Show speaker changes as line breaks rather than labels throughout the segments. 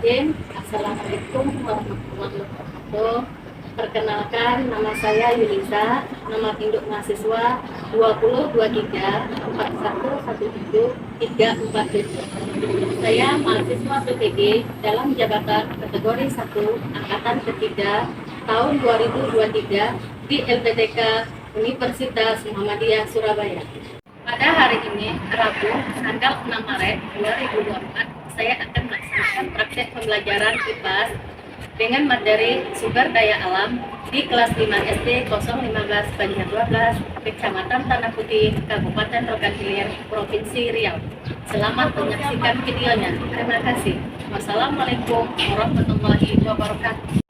Bismillahirrahmanirrahim. Assalamualaikum warahmatullahi wabarakatuh. Perkenalkan, nama saya Yulisa, nomor induk mahasiswa 20234117 Saya mahasiswa PTG dalam jabatan kategori 1 angkatan ketiga tahun 2023 di LPTK Universitas Muhammadiyah Surabaya. Pada hari ini, Rabu, tanggal 6 Maret 2024, saya akan melaksanakan praktek pembelajaran IPAS dengan materi sumber daya alam di kelas 5 SD 015 Banjar 12, Kecamatan Tanah Putih, Kabupaten Rokan Hilir, Provinsi Riau. Selamat menyaksikan videonya. Terima kasih. Wassalamualaikum warahmatullahi wabarakatuh.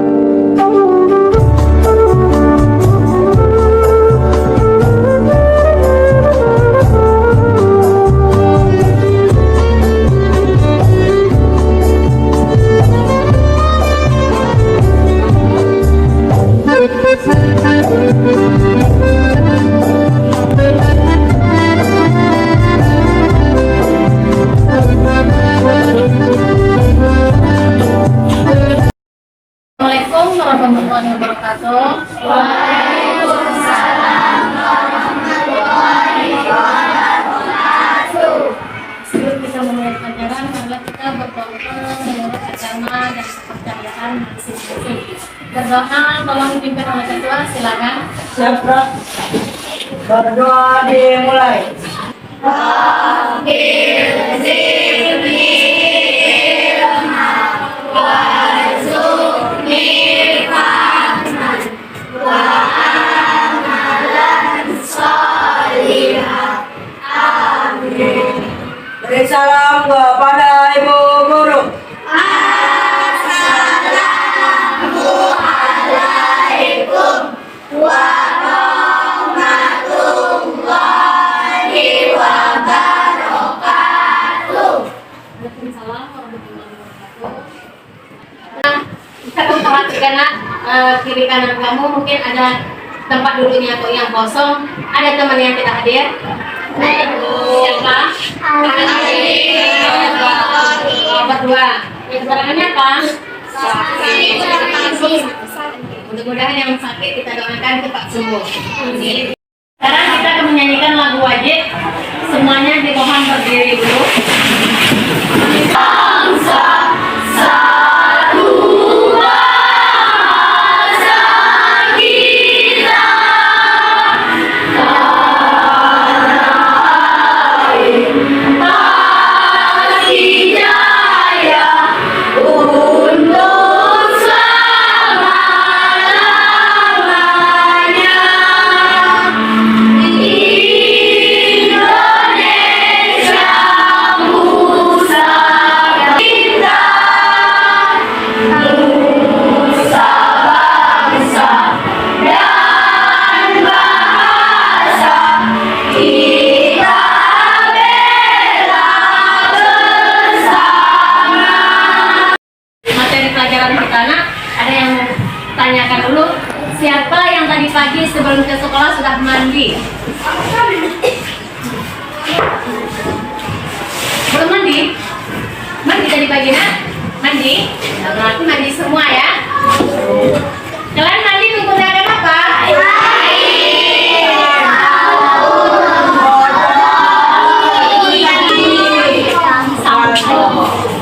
Assalamualaikum warahmatullahi wabarakatuh.
Waalaikumsalam warahmatullahi wabarakatuh.
Sebelum kita memulai pelajaran, marilah kita berdoa menurut agama dan kepercayaan masing-masing. Berdoa, tolong dipimpin oleh ketua, silakan.
Siapa? Berdoa dimulai.
Rabbil zidni ilma warzuqni fahman wa amalan sholihan. Amin.
Beri salam kepada Ibu Guru.
Assalamualaikum warahmatullahi wabarakatuh.
Waalaikumsalam warahmatullahi wabarakatuh. Nah, bisa kamu perhatikan kiri kanan kamu mungkin ada tempat duduknya atau yang kosong. Ada teman yang tidak hadir? Siapa? Berdua. Yang keterangannya apa? Mudah-mudahan yang sakit kita doakan cepat sembuh. Sekarang kita akan menyanyikan lagu wajib. Semuanya dimohon berdiri dulu.
Bangsa satu bahasa kita, tanah air kasih jaya untuk selama-lamanya. Indonesia pusaka kita, nusa bangsa dan bahasa kita bela bersama.
Materi pelajaran kita, nak, ada yang tanyakan dulu. Siapa yang tadi pagi sebelum ke sekolah sudah mandi? Belum mandi? Mandi tadi pagi, nak? Mandi? Nah, berarti mandi semua ya. Kalian mandi menggunakan apa?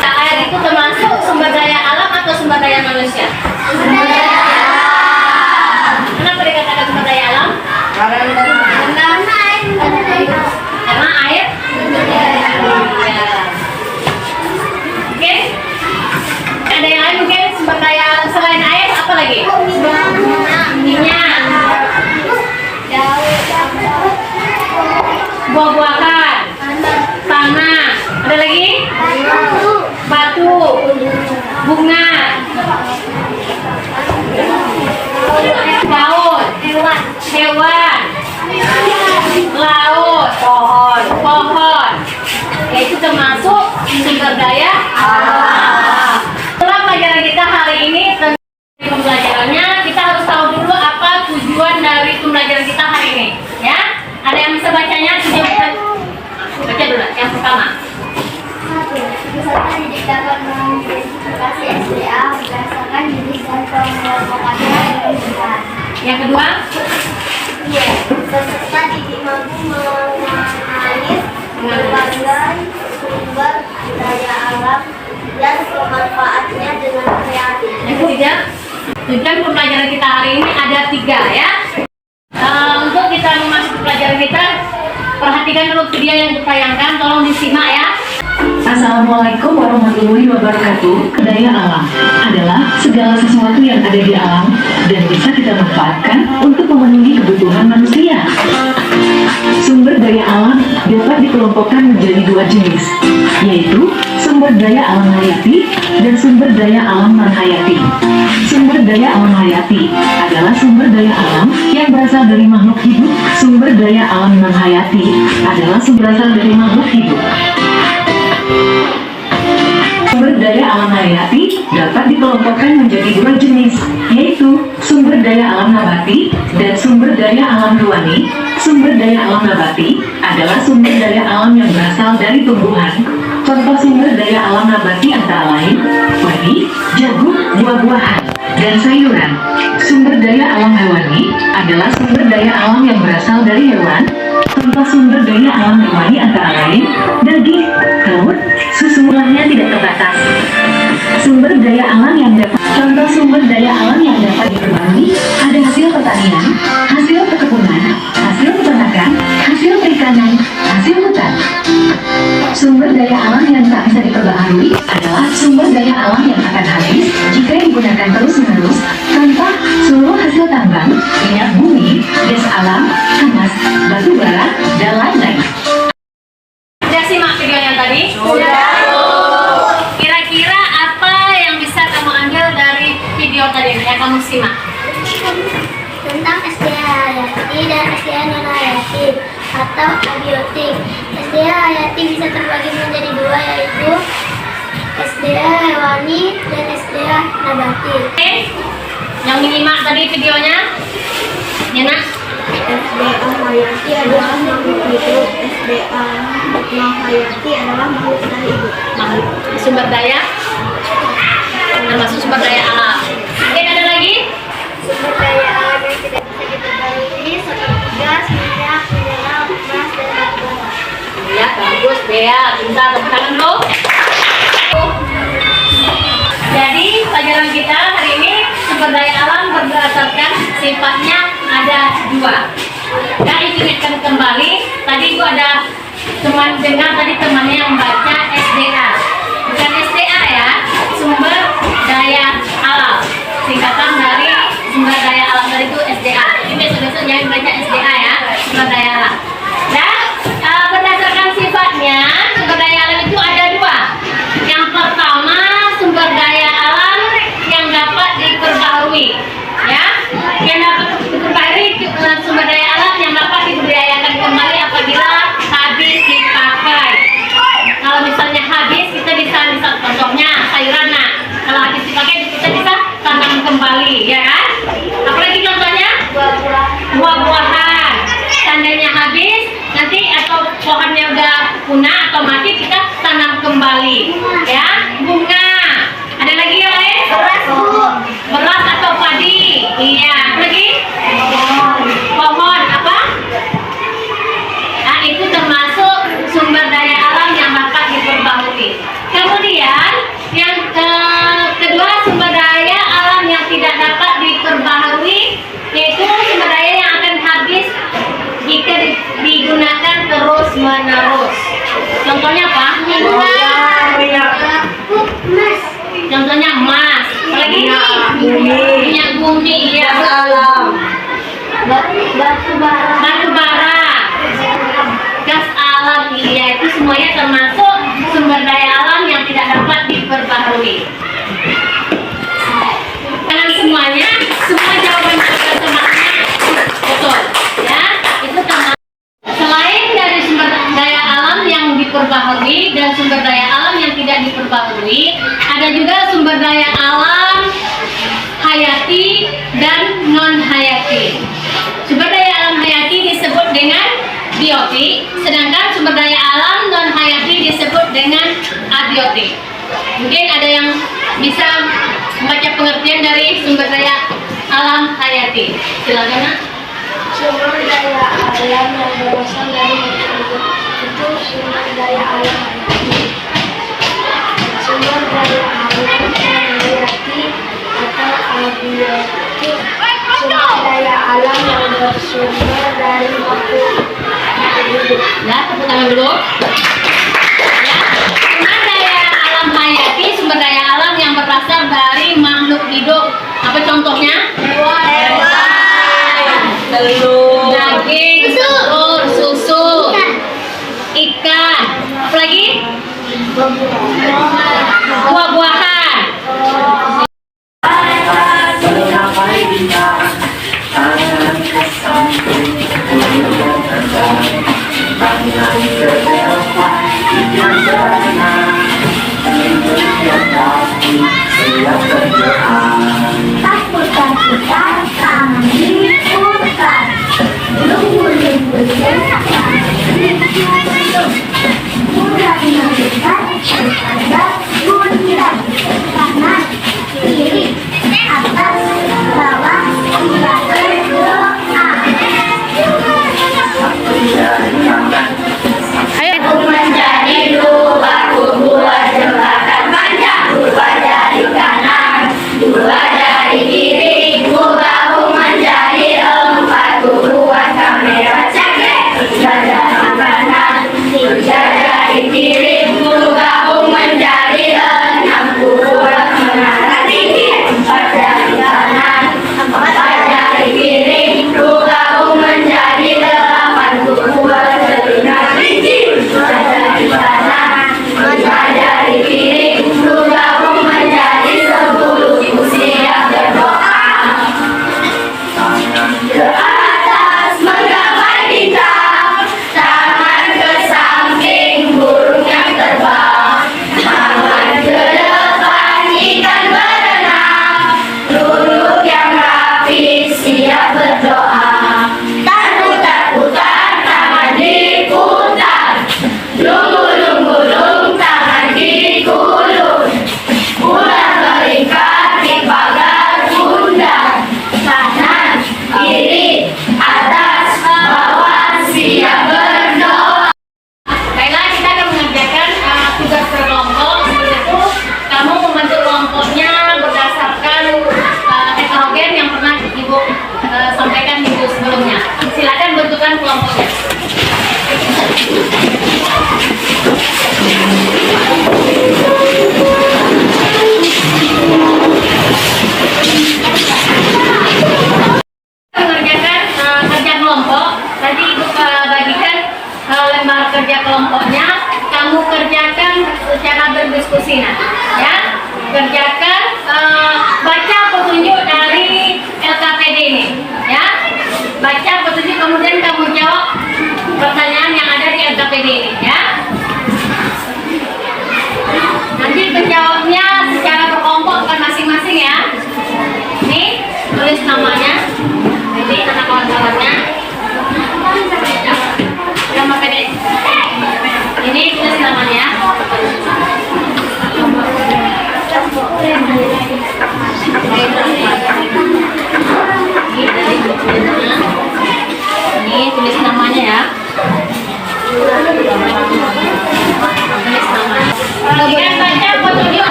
Nah, air itu termasuk sumber daya alam atau sumber daya manusia? Kenapa dikatakan sumber daya alam? Karena air. Ya. Oke. Ada yang lain mungkin sumber daya alam selain air apa lagi? Minyak. Buah-buahan. Tanah. Ada lagi? Batu. Bunga. Laut. Hewan. Laut. Pohon. Itu termasuk sumber daya alam. Setelah pelajaran kita hari ini tentang pembelajarannya, kita harus tahu dulu apa tujuan dari pembelajaran kita hari ini. Ya, ada yang bisa bacanya? Baca dulu. Yang pertama.
Peserta didik dapat mengidentifikasi SDA berdasarkan jenis dan pengelompokannya dengan benar.
Yang kedua,
Iya, peserta didik mampu mengenali berbagai sumber daya alam dan pemanfaatnya dengan kreatif.
yang ketiga, tujuan pembelajaran kita hari ini ada 3 ya. Untuk kita memasuki pelajaran kita, perhatikan dulu video yang ditayangkan, tolong disimak ya.
Assalamualaikum warahmatullahi wabarakatuh. Daya alam adalah segala sesuatu yang ada di alam dan bisa kita manfaatkan untuk memenuhi kebutuhan manusia. Sumber daya alam dapat dikelompokkan menjadi 2 jenis, yaitu sumber daya alam hayati dan sumber daya alam non-hayati. Sumber daya alam hayati adalah sumber daya alam yang berasal dari makhluk hidup. Sumber daya alam non-hayati adalah sumber berasal dari makhluk hidup. Sumber daya alam hayati dapat dikelompokkan menjadi 2 jenis, yaitu sumber daya alam nabati dan sumber daya alam hewani. Sumber daya alam nabati adalah sumber daya alam yang berasal dari tumbuhan. Contoh sumber daya alam nabati antara lain padi, jagung, buah-buahan, dan sayuran. Sumber daya alam hewani adalah sumber daya alam yang berasal dari hewan. Contoh sumber daya alam hewani antara lain daging, telur, susu. Jumlahnya tidak terbatas. Sumber daya alam yang dapat contoh sumber daya alam yang dapat diperbarui ada hasil pertanian, hasil perkebunan, hasil peternakan, hasil perikanan, hasil hutan. Sumber daya alam yang tak bisa diperbaharui adalah sumber daya alam yang akan habis jika digunakan terus-menerus. Contoh seluruh hasil tambang, minyak bumi, gas alam, emas, batu bara, dan lain-lain.
Sudah simak video yang tadi? Kira-kira apa yang bisa kamu ambil dari video tadi yang kamu simak?
Tentang SDA hayati dan SDA non hayati atau abiotik. SDA hayati bisa terbagi menjadi 2, yaitu SDA hewani dan SDA nabati.
Oke, yang menyimak tadi videonya, ya nak?
SDA hayati adalah makhluk hidup, SDA non hayati adalah makhluk tak hidup.
Makhluk sumber daya, termasuk sumber daya alam. Oke, ada lagi?
Sumber daya alam yang tidak bisa diperbarui seperti gas, minyak, mineral, emas, dan batu bara.
Ya, bagus, Bea. Pintar, tepuk tangan dulu. Jadi, pelajaran kita hari ini sumber daya alam berdasarkan sifatnya ada 2. Dan ingatkan kembali, tadi gua ada teman dengar tadi temannya yang baca SDA. Bukan SDA ya, sumber daya alam. Singkatan dari sumber daya alam tadi itu SDA. Jadi besok-besok jangan baca SDA ya, sumber daya alam. Dan berdasarkan sifatnya, sumber daya alam itu ada 2. Yang pertama, sumber daya alam yang dapat diperbaharui. Ya, yang dapat diperbaharui sumber daya alam yang dapat diberdayakan kembali apabila habis dipakai. Kalau misalnya habis, kita bisa contohnya sayuran. Nah, kalau habis dipakai, kita bisa tanam kembali, ya kan? Apalagi contohnya buah-buahan. Seandainya habis, nanti atau pohonnya udah punah atau mati, kita tanam kembali, ya. Bunga. Ada lagi yang lain? Beras atau padi. Iya. Apa lagi? Pohon apa? Nah, itu termasuk sumber daya alam yang dapat diperbaharui. Kemudian yang kedua, sumber daya alam yang tidak dapat diperbaharui, yaitu sumber daya yang akan habis jika digunakan terus-menerus. Contohnya apa?
Minyak
Contohnya emas. Apalagi
bumi,
minyak bumi, ya.
alam,
Batu bara.
Gas alam, iya, itu semuanya termasuk sumber daya alam yang tidak dapat diperbaharui. Karena semuanya, semua jawaban semuanya betul, ya. Itu termasuk. Selain dari sumber daya alam yang diperbaharui dan sumber daya alam yang tidak diperbaharui, ada juga sumber daya alam hayati dan non hayati. Sumber daya alam hayati disebut dengan biotik, sedangkan sumber daya alam non hayati disebut dengan abiotik. Mungkin ada yang bisa membaca pengertian dari sumber daya alam hayati. Silakan, Nak.
Sumber daya alam yang berasal dari makhluk itu sumber daya alam hayati. Sumber daya alam hayati atau abiotik. Sumber daya alam yang bersumber dari makhluk hidup.
Ya, tepuk tangan dulu. Ya, sumber daya alam hayati, sumber daya alam yang berasal dari makhluk hidup. Apa contohnya?
Telur.
Daging, telur, susu, ikan, apa lagi? Buah-buahan.
Takut-takutan kami hutan, lumpur-lumpur kami hidup, mudah menentukan terhadap hutan.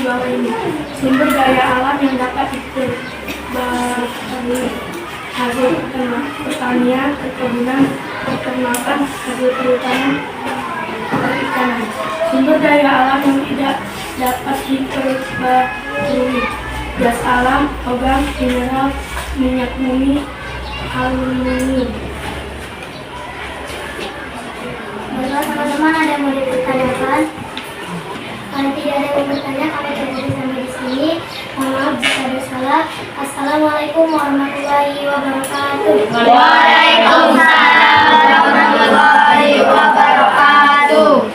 bawah ini. Sumber daya alam yang dapat dikembangkan hasil pertanian, perkebunan, peternakan, hasil perhutanan, perikanan. Sumber daya alam yang tidak dapat diperbarui. Gas alam, logam, mineral, minyak bumi, aluminium. Baiklah teman-teman, ada yang mau ditanyakan? Kalau tidak ada yang bertanya, kami tutup sampai di sini. Mohon maaf jika ada salah. Assalamualaikum warahmatullahi wabarakatuh.
Waalaikumsalam warahmatullahi wabarakatuh.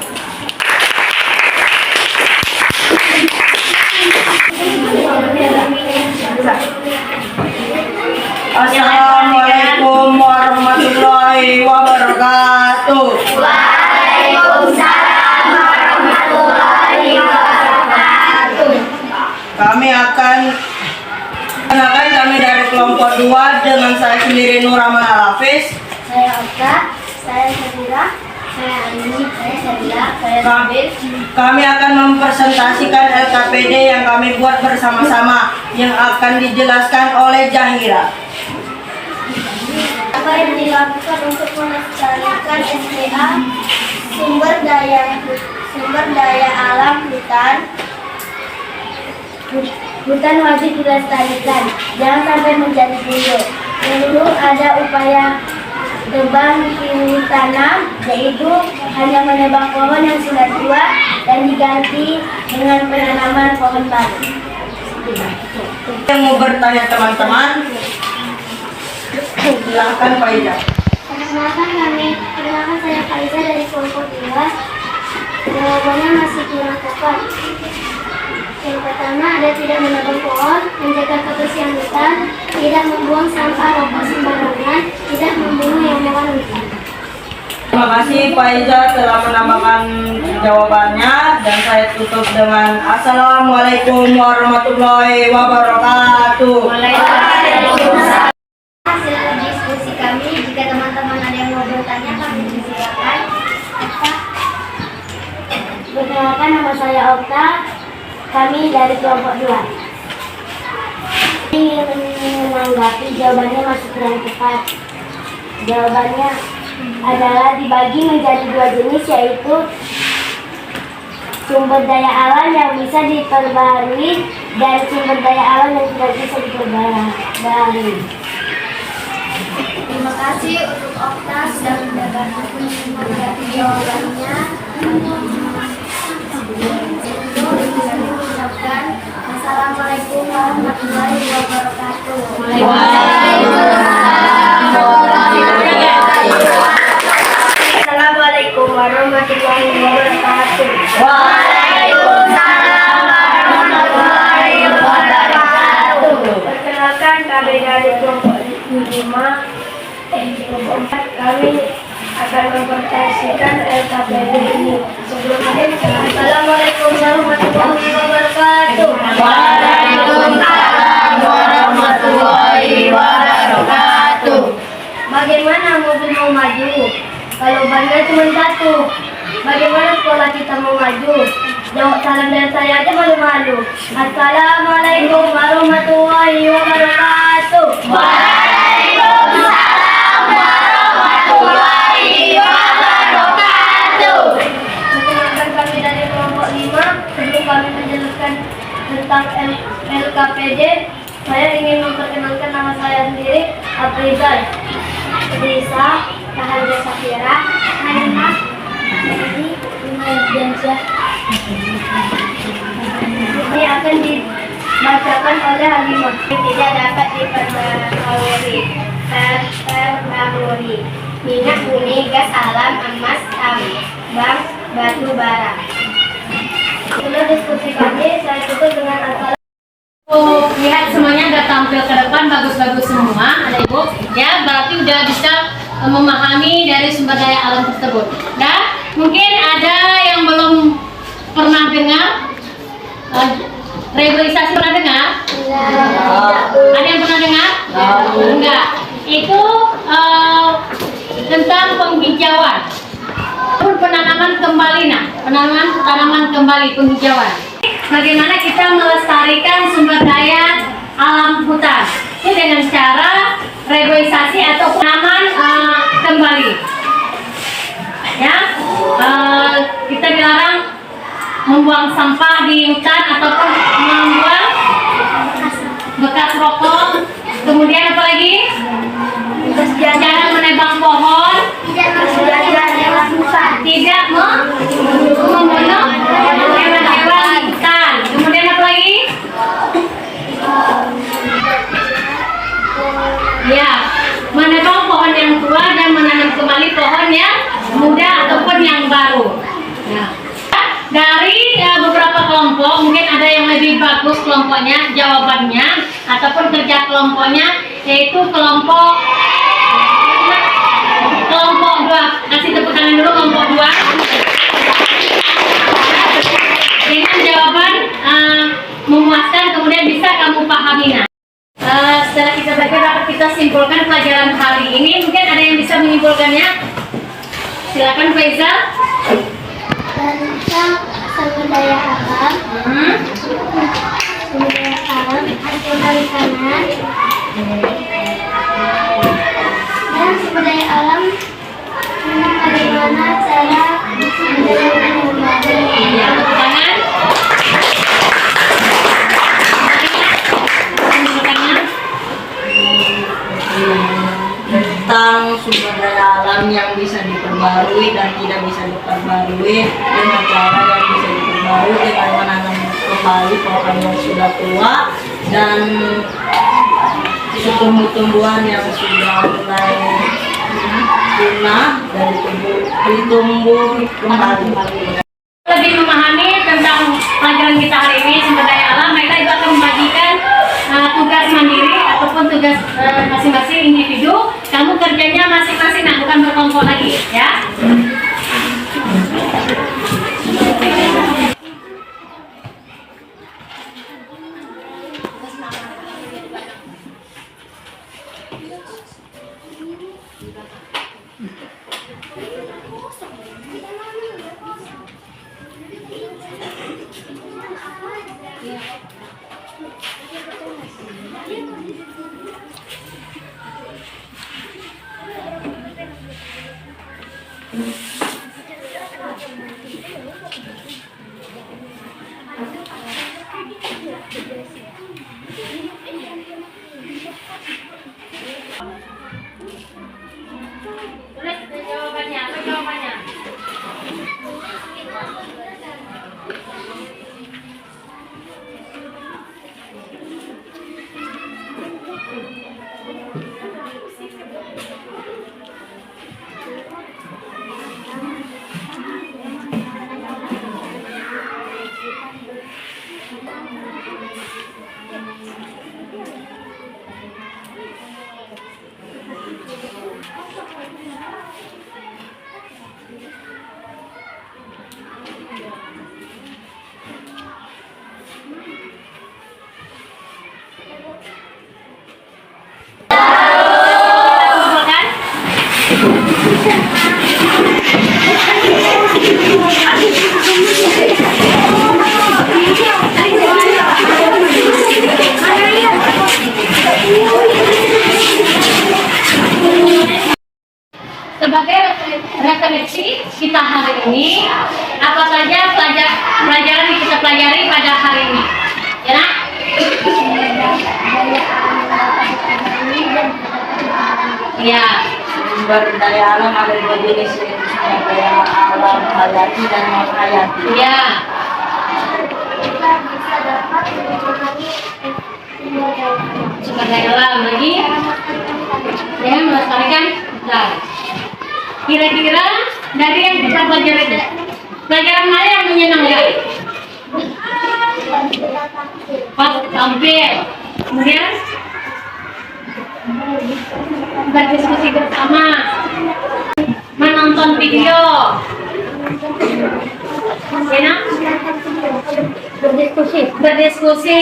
Assalamualaikum warahmatullahi wabarakatuh.
Waalaikumsalam warahmatullahi wabarakatuh.
Kami akan kenalkan kami dari kelompok 2 dengan saya sendiri Nur Rahman Al-Hafiz.
Saya Oka, saya Sabira, saya Ani, saya Sabila, saya Sabir.
Kami akan mempresentasikan LKPD yang kami buat bersama-sama yang akan dijelaskan oleh Jahira.
Apa yang dilakukan untuk melestarikan SDA sumber daya alam hutan? Hutan wajib dilestarikan, jangan sampai menjadi gundul. Dulu ada upaya tebang pilih tanam, yaitu hanya menebang pohon yang sudah tua dan diganti dengan penanaman pohon baru.
Yang mau bertanya teman-teman, silakan Pak Ida.
Perkenalkan saya Faiza dari kelompok 2. Jawabannya masih kurang tepat. Yang pertama ada tidak menebang pohon, menjaga kebersihan hutan, tidak membuang sampah rokok sembarangan, tidak membunuh yang hewan hutan.
Terima kasih Pak Iza telah menambahkan jawabannya dan saya tutup dengan Assalamualaikum warahmatullahi wabarakatuh.
Waalaikumsalam. Hasil diskusi kami, jika teman-teman ada yang mau bertanya, kami silakan. Perkenalkan, nama saya Okta, kami dari kelompok 2. Ingin menanggapi jawabannya masih kurang tepat. Jawabannya adalah dibagi menjadi 2 jenis, yaitu sumber daya alam yang bisa diperbarui dan sumber daya alam yang tidak bisa diperbarui. Terima kasih untuk Okta sudah menanggapi jawabannya. Ucapkan Assalamualaikum warahmatullahi wabarakatuh. Assalamualaikum warahmatullahi wabarakatuh.
Waalaikumsalam warahmatullahi wabarakatuh.
Perkenalkan, kami dari kelompok 5. Kami akan mempresentasikan LKPD ini. Sebelumnya, Assalamualaikum warahmatullahi wabarakatuh.
Waalaikumsalam warahmatullahi wabarakatuh.
Bagaimana mobil mau maju kalau bannya cuma satu? Bagaimana sekolah kita mau maju? Jawab salam dari saya aja malu-malu. Assalamualaikum warahmatullahi wabarakatuh.
Waalaikumsalam warahmatullahi wabarakatuh.
Perkenalkan, kami dari kelompok 5. Sebelum kami menjelaskan tentang LKPD, saya ingin memperkenalkan nama saya sendiri, Afrizal Risa, Tahanja Safira, Halimah, Jadi, Diansyah. Ini akan dibacakan oleh Halimah. Tidak dapat diperbarui. Minyak bumi, gas alam, emas, tambang, batu bara. Setelah diskusi kami, saya tutup dengan asal.
Lihat semuanya udah tampil ke depan bagus-bagus semua, ada ibu. Ya, berarti udah bisa memahami dari sumber daya alam tersebut. Dan mungkin ada yang belum pernah dengar reboisasi, pernah dengar? Ada yang pernah dengar? Enggak. Itu tentang penghijauan. Penanaman kembali, penanaman tanaman kembali, penghijauan. Bagaimana kita melestarikan sumber daya alam hutan itu dengan cara reboisasi atau penanaman kembali. Ya, kita dilarang membuang sampah di hutan ataupun membuang bekas rokok. Kemudian apa lagi? Jangan menebang pohon.
Tidak bersedia lewat hutan.
Tidak membunuh hewan-hewan hutan. Kemudian apa lagi? Ya, menebang pohon yang tua dan menanam kembali pohon yang muda ataupun yang baru. Ya. Dari beberapa kelompok, mungkin ada yang lebih bagus kelompoknya, jawabannya, ataupun kerja kelompoknya, yaitu kelompok 2. Kasih tepuk tangan dulu kelompok 2. Dengan jawaban memuaskan, kemudian bisa kamu pahami. Setelah kita belajar, dapat kita simpulkan pelajaran hari ini. Mungkin ada yang bisa menyimpulkannya. Silakan Faizal.
Tentang sumber daya alam, hasil perikanan, dan sumber daya alam, bagaimana cara menjalankan kembali.
Ya, tepuk tangan. Tepuk tangan.
Tentang sumber daya alam yang bisa diperbarui dan tidak bisa diperbarui, dengan cara yang bisa diperbarui dengan menanam kembali pohon yang sudah tua dan tumbuh-tumbuhan yang sudah mulai punah dan ditumbuh kembali.
Lebih memahami tentang pelajaran kita hari ini sumber daya alam, mereka juga akan membagikan tugas mandiri ataupun tugas masing-masing individu. Kamu kerjanya masing-masing, nah bukan berkelompok lagi, ya. Tulis jawabannya, apa jawabannya? Sebagai refleksi kita hari ini, apa saja pelajaran yang kita pelajari pada hari ini? Ya, nak? Ya.
Sumber daya alam ada 2 jenis, yaitu sumber daya alam hayati dan non hayati.
Ya.
Kita bisa dapat memahami
Sumber daya alam lagi. Ya, melestarikan. Nah, kira-kira dari yang kita pelajari, pelajaran mana yang menyenangkan? Pas tampil. Kemudian berdiskusi bersama, menonton video, ya, berdiskusi.